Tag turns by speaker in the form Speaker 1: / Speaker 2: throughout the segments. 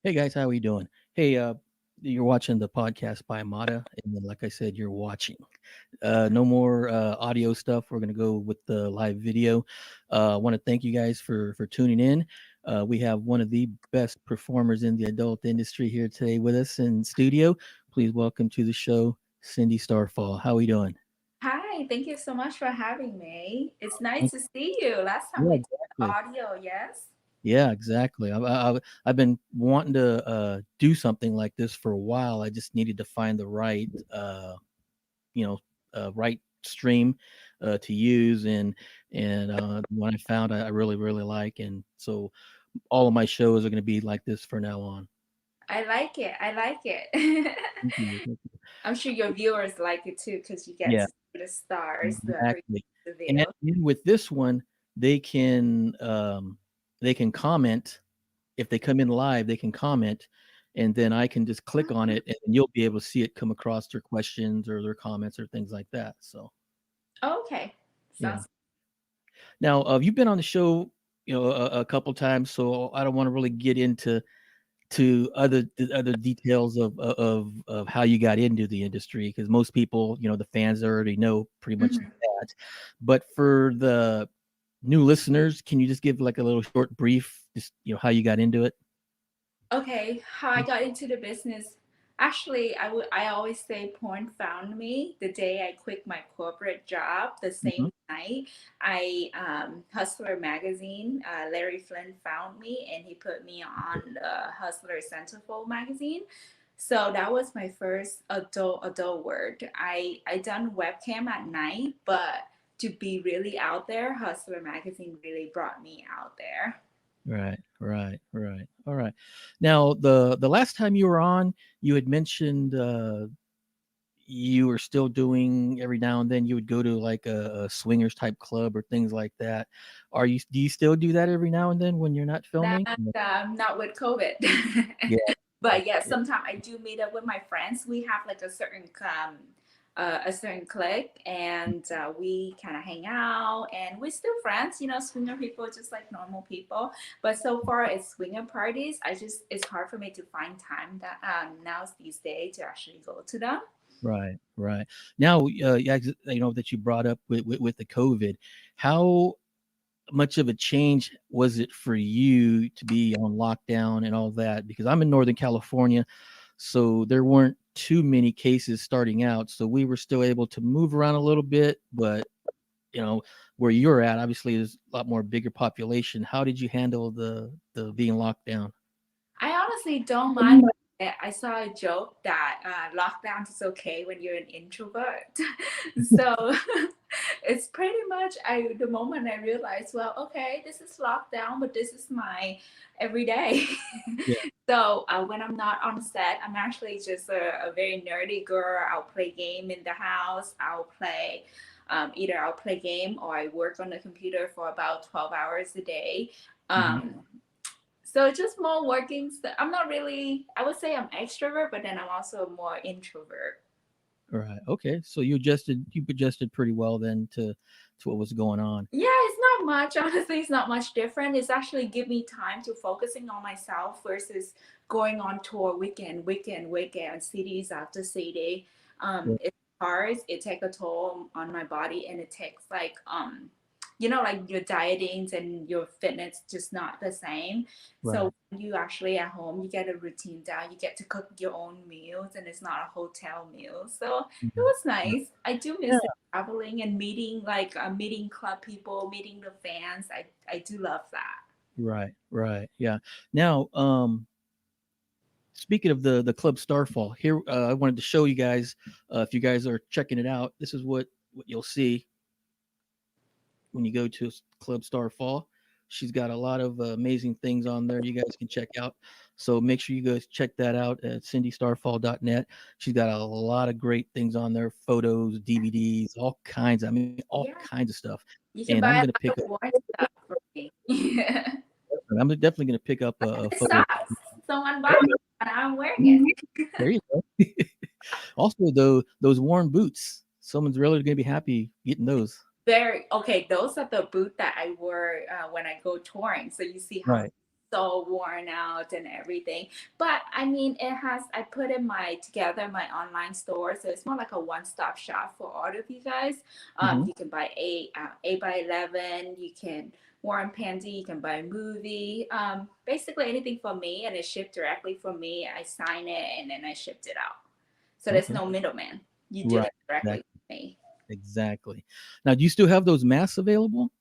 Speaker 1: Hey guys, how are you doing? Hey, you're watching the podcast by Amada, and then, like I said, you're watching. No more audio stuff. We're gonna go with the live video. I want to thank you guys for tuning in. We have one of the best performers in the adult industry here today with us in studio. Please welcome to the show, Cindy Starfall. How are we doing?
Speaker 2: Hi, thank you so much for having me. It's nice
Speaker 1: Thank-
Speaker 2: to see you. Last time
Speaker 1: Yeah,
Speaker 2: we did
Speaker 1: exactly.
Speaker 2: audio, yes?
Speaker 1: Yeah, exactly. I've been wanting to do something like this for a while. I just needed to find the right you know right stream to use, and one I found I really like, and so all of my shows are going to be like this for now on.
Speaker 2: I like it. I like it.
Speaker 1: Thank you. Thank you.
Speaker 2: I'm sure your viewers like it too because you get
Speaker 1: Yeah,
Speaker 2: to see the stars that create
Speaker 1: exactly.
Speaker 2: the
Speaker 1: And
Speaker 2: video.
Speaker 1: with this one, they can um they can comment. If they come in live, they can comment, and then I can just click on it, and you'll be able to see it come across their questions or their comments or things like that. So
Speaker 2: Okay.
Speaker 1: yeah.
Speaker 2: Sounds
Speaker 1: Now, you've been on the show, a couple times, so I don't want to really get into other details of how you got into the industry, because most people, the fans already know pretty much
Speaker 2: Mhm.
Speaker 1: that. But for the new listeners, can you just give like a little short brief, just how you got into it?
Speaker 2: Okay, how I got into the business. Actually, I always say porn found me the day I quit my corporate job. The
Speaker 1: Hmm.
Speaker 2: same night, I Hustler magazine. Larry Flynn found me and he put me on the Hustler Centerfold magazine. So that was my first adult work. I done webcam at night, but to be really out there, Hustler magazine really brought me out there.
Speaker 1: Right. All right. Now, the last time you were on, you had mentioned you were still doing, every now and then you would go to like a swingers type club or things like that. Do you still do that every now and then when you're not
Speaker 2: That
Speaker 1: filming?
Speaker 2: not with COVID.
Speaker 1: Yeah.
Speaker 2: But yeah,
Speaker 1: Yeah.
Speaker 2: sometimes I do meet up with my friends. We have like a certain clique, and we kind of hang out, and we're still friends. You know, swinger people just like normal people. But so far as swinger parties, it's hard for me to find time that now these days to actually go to them.
Speaker 1: Right. Now, yeah, that you brought up with the COVID, how much of a change was it for you to be on lockdown and all that? Because I'm in Northern California, so there weren't too many cases starting out, so we were still able to move around a little bit. But where you're at, obviously, there's a lot more bigger population. How did you handle the being locked down?
Speaker 2: I honestly don't mind it. I saw a joke that lockdown is okay when you're an introvert. So it's pretty much the moment I realized, well, okay, this is lockdown, but this is my everyday.
Speaker 1: Yeah.
Speaker 2: So when I'm not on set, I'm actually just a very nerdy girl. I'll play game in the house. Either I'll play game or I work on the computer for about 12 hours a day.
Speaker 1: Hmm.
Speaker 2: Um, so it's just more working. I'm not really, I would say I'm extrovert, but then I'm also more introvert.
Speaker 1: Right. Okay. So you adjusted pretty well then to what was going on.
Speaker 2: Yeah, it's not much. Honestly, it's not much different. It's actually give me time to focusing on myself versus going on tour weekend, cities after city.
Speaker 1: Yeah.
Speaker 2: It's hard. It take a toll on my body, and it takes like your dietings and your fitness just not the same. So
Speaker 1: Right.
Speaker 2: when you actually at home, you get a routine down. You get to cook your own meals, and it's not a hotel meal. So it
Speaker 1: Mhm.
Speaker 2: was nice. I do miss it traveling and meeting club people, meeting the fans. I do love that.
Speaker 1: Right. Yeah. Now, speaking of the Club Starfall, here I wanted to show you guys. If you guys are checking it out, this is what you'll see when you go to Club Starfall. She's got a lot of amazing things on there you guys can check out. So make sure you guys check that out at cindystarfall.net. She's got a lot of great things on there, photos, DVDs, all kinds. I mean, all
Speaker 2: Yeah,
Speaker 1: kinds of stuff.
Speaker 2: you can
Speaker 1: And I'm
Speaker 2: buy
Speaker 1: going to
Speaker 2: a lot
Speaker 1: pick
Speaker 2: of
Speaker 1: up.
Speaker 2: war stuff for me. Yeah,
Speaker 1: I'm definitely going to pick up a
Speaker 2: it
Speaker 1: photo.
Speaker 2: sucks. Someone bought it, and I'm wearing it.
Speaker 1: There you go. Also, though, those worn boots. Someone's really going to be happy getting those.
Speaker 2: Very okay. Those are the boot that I wore when I go touring. So you see how
Speaker 1: Right.
Speaker 2: so worn out and everything. But I mean, it has, I put in my together my online store, so it's more like a one-stop shop for all of you guys.
Speaker 1: Hmm.
Speaker 2: You can buy 8 by 11, you can Warren Pansy, you can buy a movie, basically anything for me, and it's shipped directly from me. I sign it and then I shipped it out. So there's
Speaker 1: Okay.
Speaker 2: no middleman. You did
Speaker 1: Right.
Speaker 2: it directly
Speaker 1: Exactly.
Speaker 2: with me.
Speaker 1: Exactly. Now, do you still have those masks available?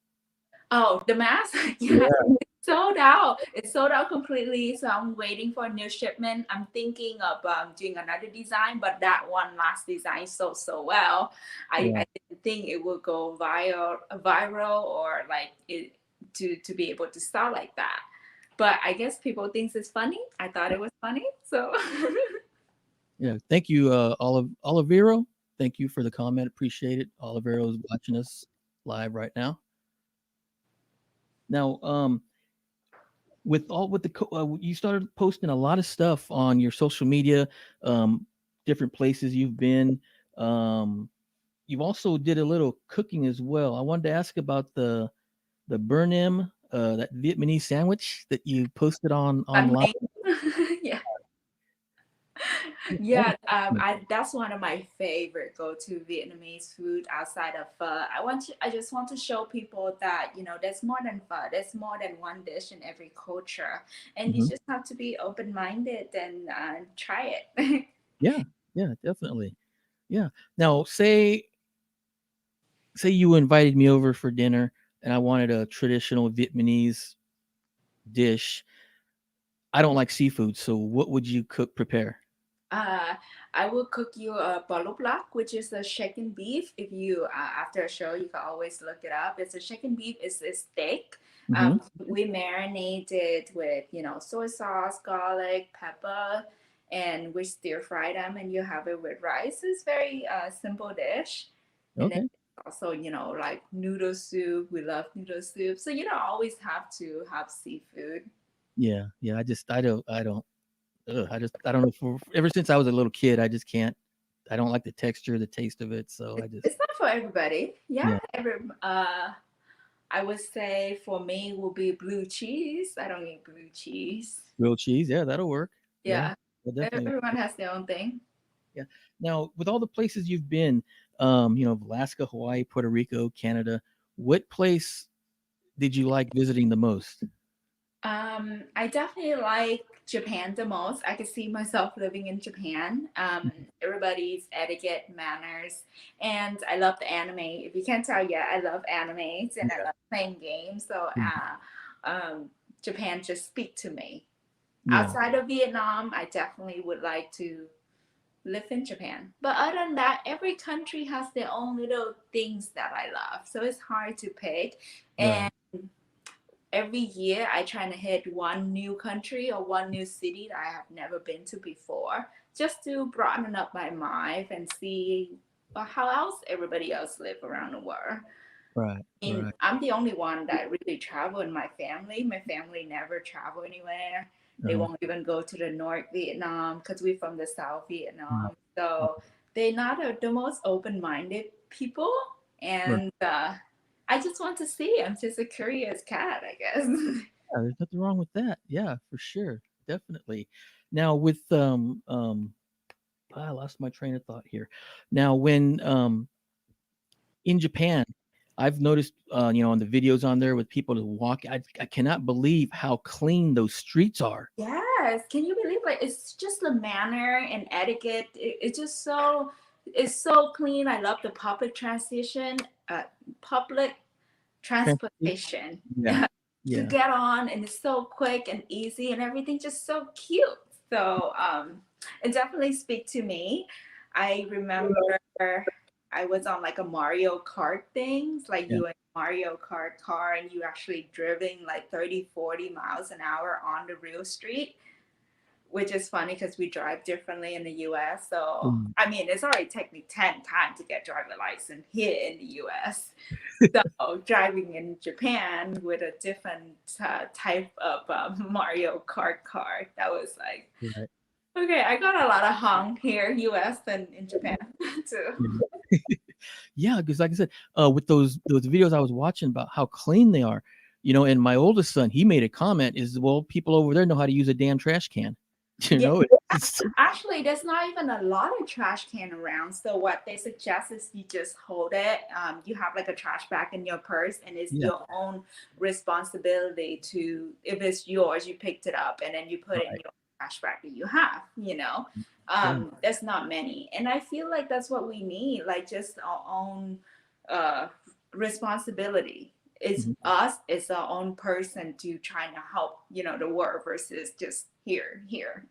Speaker 2: Oh, the mask? Yeah,
Speaker 1: Yeah.
Speaker 2: it's sold out. It's sold out completely. So I'm waiting for a new shipment. I'm thinking of doing another design, but that one last design sold so well. I
Speaker 1: Right.
Speaker 2: didn't think it would go viral or like it to be able to sell like that. But I guess people thinks it's funny. I thought it was funny. So
Speaker 1: Yeah. Thank you, Olivero. Thank you for the comment. Appreciate it. Olivero is watching us live right now. Now, you started posting a lot of stuff on your social media, um, different places you've been. Um, you've also did a little cooking as well. I wanted to ask about the Burnham, that Vietnamese sandwich that you posted on
Speaker 2: I'm
Speaker 1: online.
Speaker 2: like, yeah.
Speaker 1: Yeah, that
Speaker 2: Yeah,
Speaker 1: was
Speaker 2: that's one of my favorite go-to Vietnamese food outside of pho. I just want to show people that, there's more than pho. There's more than one dish in every culture, and you
Speaker 1: mhm.
Speaker 2: just have to be open-minded and try it.
Speaker 1: Yeah, yeah, definitely. Yeah. Now, say you invited me over for dinner and I wanted a traditional Vietnamese dish. I don't like seafood, so what would you prepare?
Speaker 2: Uh, I will cook you a bolo block, which is a chicken beef. If you after a show, you can always look it up. It's a chicken beef. It's a steak.
Speaker 1: Hmm.
Speaker 2: We marinate it with soy sauce, garlic, pepper, and we stir fry them, and you have it with rice. It's very simple dish, and then
Speaker 1: Okay.
Speaker 2: also like noodle soup. We love noodle soup, so you don't always have to have seafood.
Speaker 1: Yeah, yeah. I don't. Ugh, I don't know. Ever since I was a little kid, I just can't. I don't like the texture, the taste of it. So I just,
Speaker 2: It's not for everybody. Yeah,
Speaker 1: yeah,
Speaker 2: I would say for me will be blue cheese. I don't eat blue cheese.
Speaker 1: grilled cheese. Yeah, that'll work. Yeah,
Speaker 2: Yeah,
Speaker 1: that definitely.
Speaker 2: everyone has their own thing.
Speaker 1: Yeah. Now, with all the places you've been, Alaska, Hawaii, Puerto Rico, Canada, what place did you like visiting the most?
Speaker 2: I definitely like Japan the most. I could see myself living in Japan. Everybody's etiquette, manners, and I love the anime. If you can't tell yet, I love animes and I
Speaker 1: Yeah.
Speaker 2: love playing games. So
Speaker 1: Mhm.
Speaker 2: Japan just speak to me.
Speaker 1: Yeah.
Speaker 2: Outside of Vietnam, I definitely would like to live in Japan. But other than that, every country has their own little things that I love. So it's hard to pick.
Speaker 1: Right.
Speaker 2: And every year I try to hit one new country or one new city that I have never been to before, just to broaden up my mind and see how else everybody else live around the world.
Speaker 1: Right.
Speaker 2: Mean,
Speaker 1: Right.
Speaker 2: I'm the only one that really travel in my family. My family never travel anywhere. They
Speaker 1: Uh,
Speaker 2: won't even go to the North Vietnam because we're from the South
Speaker 1: right.
Speaker 2: Vietnam. So they're not the most open-minded people.
Speaker 1: Right.
Speaker 2: And I just want to see. I'm just a curious cat, I guess.
Speaker 1: Yeah, there's nothing wrong with that. Yeah, for sure. Definitely. Now with I lost my train of thought here. Now when in Japan, I've noticed on the videos on there with people to walk, I cannot believe how clean those streets are.
Speaker 2: Yes. Can you believe like it's just the manner and etiquette. It's just it's so clean. I love the public
Speaker 1: Transportation.
Speaker 2: transportation
Speaker 1: Yeah.
Speaker 2: to
Speaker 1: Yeah.
Speaker 2: get on, and it's so quick and easy and everything just so cute. So it definitely speak to me. I remember I was on like a Mario Kart things, like
Speaker 1: Yeah.
Speaker 2: you in Mario Kart car and you actually driving like 30, 40 miles an hour on the real street, which is funny because we drive differently in the US. So
Speaker 1: Mm.
Speaker 2: I mean it's already taken me 10 times to get driver license here in the US. So driving in Japan with a different type of Mario Kart car, that was like,
Speaker 1: Right.
Speaker 2: okay, I got a lot of hung here, US and in Japan too.
Speaker 1: Yeah. Yeah, because like I said, with those videos I was watching about how clean they are, And my oldest son, he made a comment is, well, people over there know how to use a damn trash can. You
Speaker 2: Yeah,
Speaker 1: know, it's
Speaker 2: actually, there's not even a lot of trash can around. So what they suggest is you just hold it. You have like a trash bag in your purse, and it's
Speaker 1: yeah,
Speaker 2: your own responsibility to, if it's yours, you picked it up and then you put it in
Speaker 1: right,
Speaker 2: your trash bag that you have.
Speaker 1: right.
Speaker 2: There's not many, and I feel like that's what we need. Like just our own uh, responsibility. It's
Speaker 1: Mhm.
Speaker 2: us. It's our own person to trying to help. The world versus just here.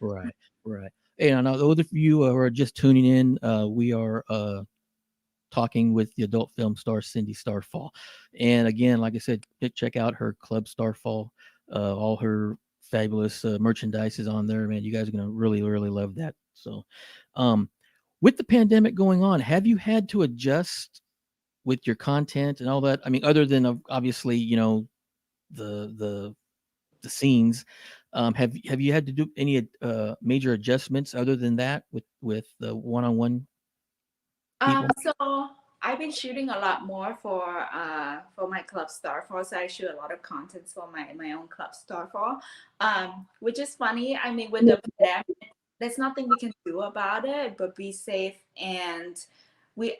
Speaker 1: Right, right. And those of you who are just tuning in, we are talking with the adult film star Cindy Starfall. And again, like I said, check out her Club Starfall. All her fabulous merchandise is on there, man. You guys are gonna really, really love that. So, um, with the pandemic going on, have you had to adjust with your content and all that? I mean, other than obviously, the the the scenes. Have you had to do any major adjustments other than that with the one-on-one people?
Speaker 2: So I've been shooting a lot more for my Club Starfall. So I shoot a lot of content for my own Club Starfall, which is funny. I mean, with the pandemic, there's nothing we can do about it, but be safe. And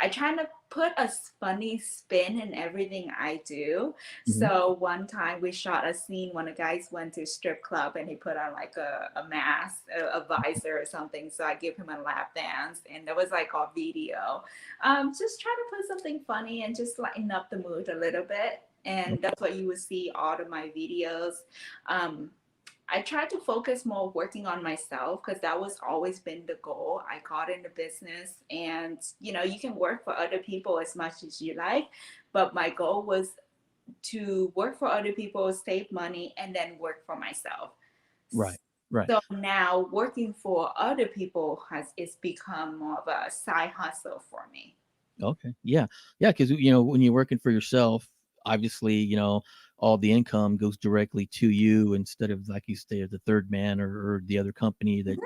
Speaker 2: I try to put a funny spin in everything I do.
Speaker 1: Hmm.
Speaker 2: So one time we shot a scene when a guys went to a strip club and he put on like a mask, a visor or something. So I give him a lap dance, and that was like our video. Just try to put something funny and just lighten up the mood a little bit. And that's what you would see all of my videos. Um, I tried to focus more working on myself because that was always been the goal. I got into business, and you can work for other people as much as you like, but my goal was to work for other people, save money, and then work for myself.
Speaker 1: Right, right.
Speaker 2: So now working for other people has it's become more of a side hustle for me.
Speaker 1: Okay, yeah, yeah. Because when you're working for yourself, obviously, all the income goes directly to you instead of like you say the third man or the other company that.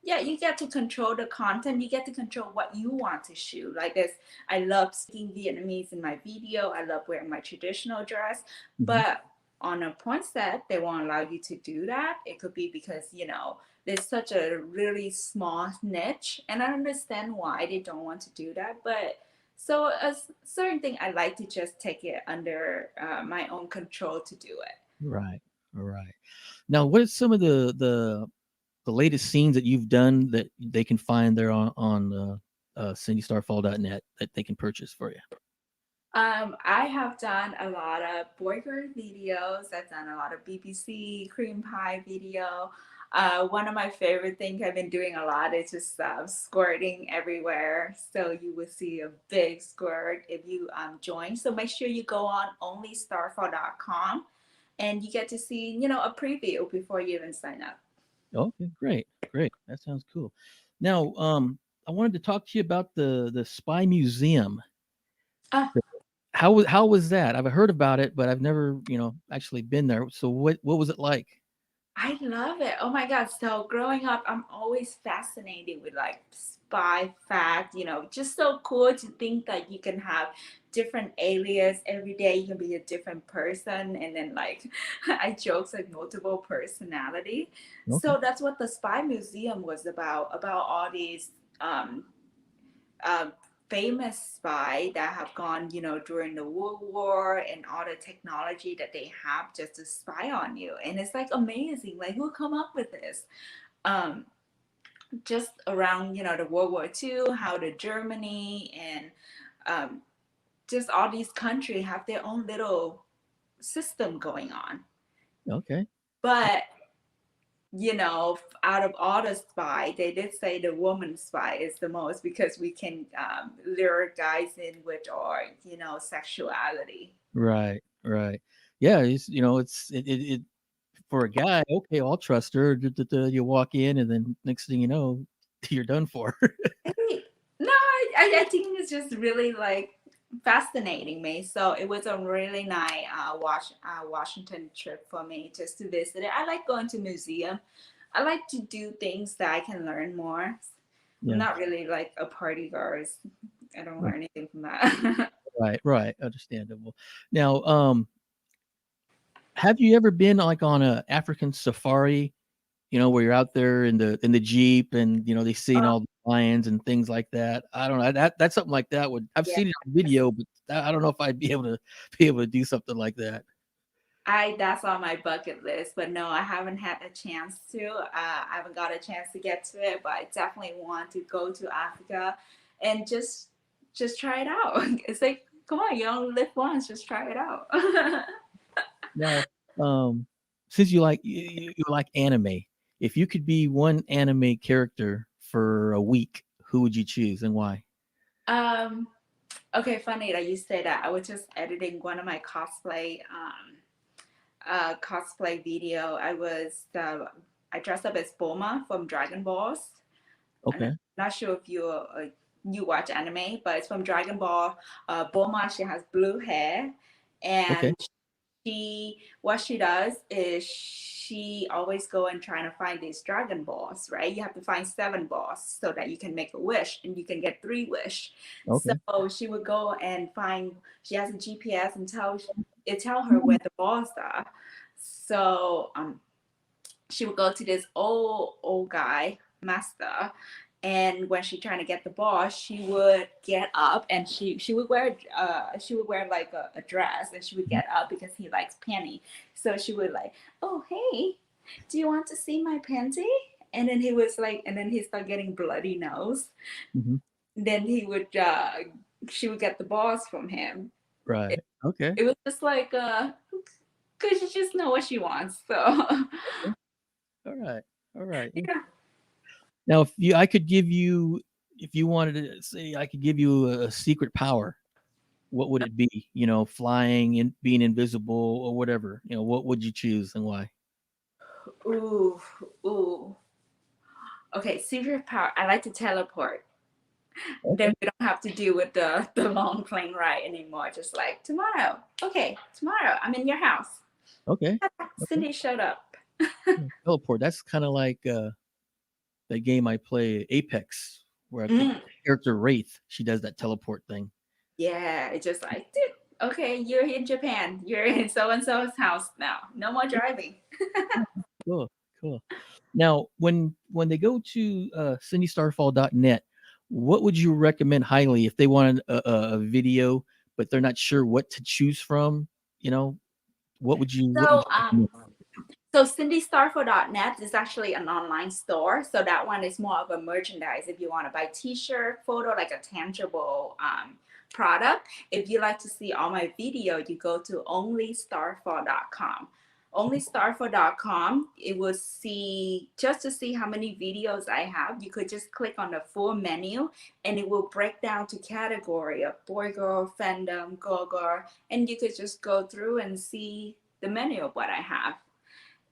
Speaker 2: Yeah, and you get to control the content. You get to control what you want to shoot. Like this, I love speaking Vietnamese in my video. I love wearing my traditional dress,
Speaker 1: Mhm.
Speaker 2: but on a point set, they won't allow you to do that. It could be because there's such a really small niche, and I understand why they don't want to do that. But so a certain thing, I like to just take it under my own control to do it.
Speaker 1: Right, right. Now, what is some of the latest scenes that you've done that they can find there on cindystarfall.net that they can purchase for you?
Speaker 2: I have done a lot of boyfriend videos. I've done a lot of BBC cream pie video. One of my favorite things I've been doing a lot is just squirting everywhere. So you will see a big squirt if you join. So make sure you go on onlystarfall.com and you get to see, a preview before you even sign up.
Speaker 1: Okay, great, great. That sounds cool. Now, I wanted to talk to you about the Spy Museum.
Speaker 2: Uh,
Speaker 1: How was that? I've heard about it, but I've never, actually been there. So what was it like?
Speaker 2: I love it. Oh my God. So growing up, I'm always fascinated with like spy fact, just so cool to think that you can have different alias every day. You can be a different person. And then like I jokes like multiple personality.
Speaker 1: Okay,
Speaker 2: So that's what the Spy Museum was about all these um, uh, famous spy that have gone, during the World War and all the technology that they have just to spy on you. And it's like amazing. Like who come up with this? Um, just around, the World War II, how the Germany and um, just all these countries have their own little system going on.
Speaker 1: okay,
Speaker 2: But out of all the spy, they did say the woman spy is the most because we can lure guys in with our, sexuality.
Speaker 1: right, right. Yeah, it's for a guy. Okay, I'll trust her. You walk in, and then next thing you know, you're done for.
Speaker 2: Hey, no, I think it's just really like fascinating me. So it was a really nice Washington trip for me just to visit it. I like going to museum. I like to do things that I can learn more. I'm
Speaker 1: Yeah.
Speaker 2: not really like a party girl. I don't learn anything from that.
Speaker 1: Right, right, understandable. Now, have you ever been like on a African safari? Where you're out there in the jeep, and they seen
Speaker 2: Oh,
Speaker 1: all the lions and things like that. I don't know. That's something like that. Would I've
Speaker 2: yes.
Speaker 1: seen it on video, but I don't know if I'd be able to do something like that.
Speaker 2: I That's on my bucket list, but no, I haven't had a chance to. I haven't got a chance to get to it, but I definitely want to go to Africa and just try it out. It's like, come on, you only live once, just try it out.
Speaker 1: Now, since you like anime, if you could be one anime character for a week, who would you choose and why?
Speaker 2: um, okay, funny that you say that. I was just editing one of my cosplay video. I dressed up as Bulma from Dragon Balls. I'm
Speaker 1: Okay.
Speaker 2: not sure if you watch anime, but it's from Dragon Ball. Bulma, she has blue hair,
Speaker 1: Okay.
Speaker 2: and she what she does is she always go and trying to find these dragon balls, right? You have to find 7 balls so that you can make a wish and you can get 3 wish. So
Speaker 1: Okay.
Speaker 2: she would go and find, she has a GPS and tell her where the balls are. So she would go to this old guy master, and when she trying to get the ball, she would get up and she would wear like a dress, and she would get up because he likes panty. So she would like, oh hey, do you want to see my panty? And then he was like, and then he started getting bloody nose.
Speaker 1: Hmm.
Speaker 2: Then she would get the balls from him. it,
Speaker 1: Right. Okay.
Speaker 2: it was just like because she just know what she wants, so
Speaker 1: Okay. All right. All right.
Speaker 2: yeah.
Speaker 1: Now, if you wanted to say, I could give you a secret power, what would it be? Flying and being invisible or whatever. What would you choose and why?
Speaker 2: Ooh, ooh. Okay, secret power. I like to teleport. Then
Speaker 1: Okay.
Speaker 2: we don't have to deal with the long plane ride anymore. Just like tomorrow. Okay, tomorrow I'm in your house.
Speaker 1: Okay. Okay.
Speaker 2: Cindy showed up.
Speaker 1: Yeah, teleport. That's kind of like that game I play, Apex, where I think
Speaker 2: Mm,
Speaker 1: character Wraith, she does that teleport thing.
Speaker 2: yeah, it's just like, dude, okay, you're in Japan. You're in so and so's house now. No more driving.
Speaker 1: Cool. Cool. Now, when they go to cindystarfall.net, what would you recommend highly if they wanted a video, but they're not sure what to choose from? You know, what would
Speaker 2: So
Speaker 1: you recommend?
Speaker 2: So cindystarful.net is actually an online store. So that one is more of a merchandise. If you want to buy t-shirt, photo, like a tangible product. If you like to see all my video, you go to onlystarfall.com. Onlystarfall.com, it will see, just to see how many videos I have, you could just click on the full menu and it will break down to category of boy, girl, fandom, girl, girl, and you could just go through and see the menu of what I have.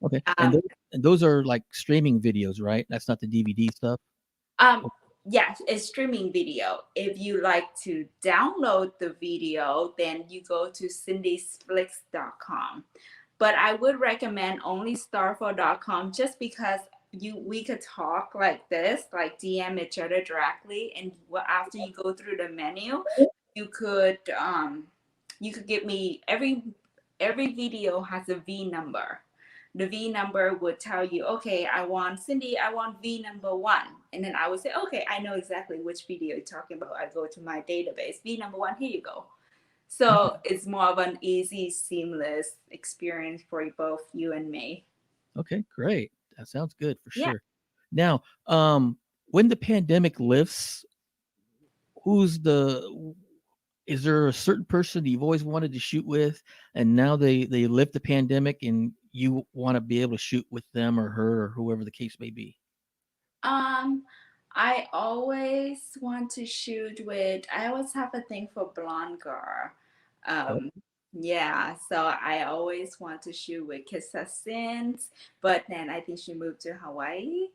Speaker 1: Okay, and
Speaker 2: Um,
Speaker 1: those are like streaming videos, right? That's not the DVD stuff.
Speaker 2: um, yes, it's streaming video. If you like to download the video, then you go to cindysflix.com. But I would recommend only starfall.com, just because we could talk like this, like DM each other directly, and after you go through the menu, you could give me every video has a V number. The V number would tell you, okay, I want Cindy, I want V number 1. And then I would say, okay, I know exactly which video you're talking about. I go to my database, V number 1, here you go.
Speaker 1: Okay.
Speaker 2: So it's more of an easy, seamless experience for both you and me.
Speaker 1: Okay, great. That sounds good for
Speaker 2: Yeah.
Speaker 1: sure. Now, when the pandemic lifts, who's the is there a certain person that you've always wanted to shoot with, and now they lift the pandemic and you want to be able to shoot with them or her or whoever the case may be?
Speaker 2: Um, I always want to shoot with, I always have a thing for blonde girl.
Speaker 1: Oh,
Speaker 2: Um, yeah, so I always want to shoot with Kissa Sins, but then I think she moved to Hawaii.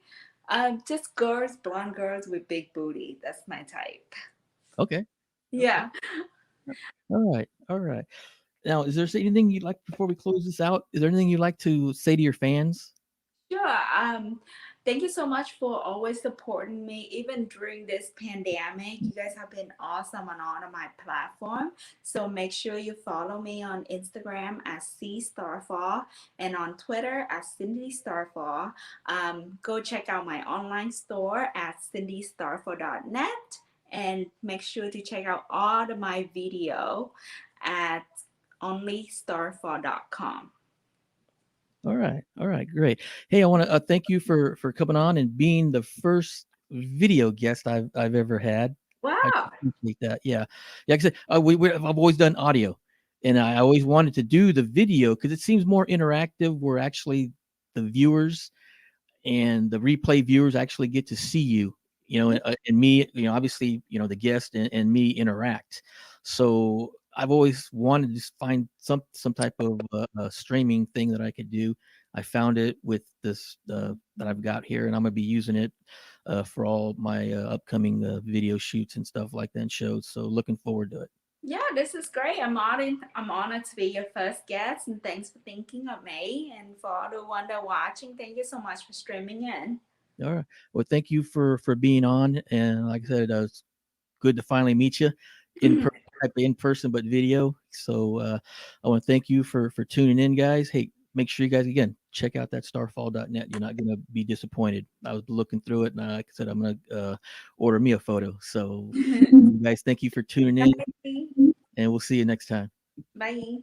Speaker 2: Just girls, blonde girls with big booty. That's my type.
Speaker 1: okay. Okay.
Speaker 2: Yeah.
Speaker 1: All right. All right. Now, is there anything you'd like before we close this out? Is there anything you'd like to say to your fans?
Speaker 2: Sure. Thank you so much for always supporting me, even during this pandemic. You guys have been awesome on all of my platform. So make sure you follow me on Instagram as C Starfall and on Twitter as Cindy Starfall. Go check out my online store at cindystarfall.net and make sure to check out all of my video at onlystarfall.com.
Speaker 1: All right, great. Hey, I want to thank you for coming on and being the first video guest I've ever had. I
Speaker 2: Wow.
Speaker 1: appreciate that. Yeah, yeah. Like I said, I've always done audio, and I always wanted to do the video because it seems more interactive. Where actually the viewers and the replay viewers actually get to see you, and me, obviously, the guest and me interact. So I've always wanted to find some type of streaming thing that I could do. I found it with this that I've got here, and I'm gonna be using it for all my upcoming video shoots and stuff like that and shows. So looking forward to it.
Speaker 2: Yeah, this is great. I'm honored to be your first guest, and thanks for thinking of me. And for all the one that watching, thank you so much for streaming in.
Speaker 1: All right. Well, thank you for being on, and like I said, it's good to finally meet you in person, in person, but video. So I want to thank you for tuning in, guys. Hey, make sure you guys again check out that starfall.net. You're not gonna be disappointed. I was looking through it, and like I said, I'm gonna order me a photo. So, you guys, thank you for tuning in,
Speaker 2: Bye.
Speaker 1: and we'll see you next time.
Speaker 2: Bye.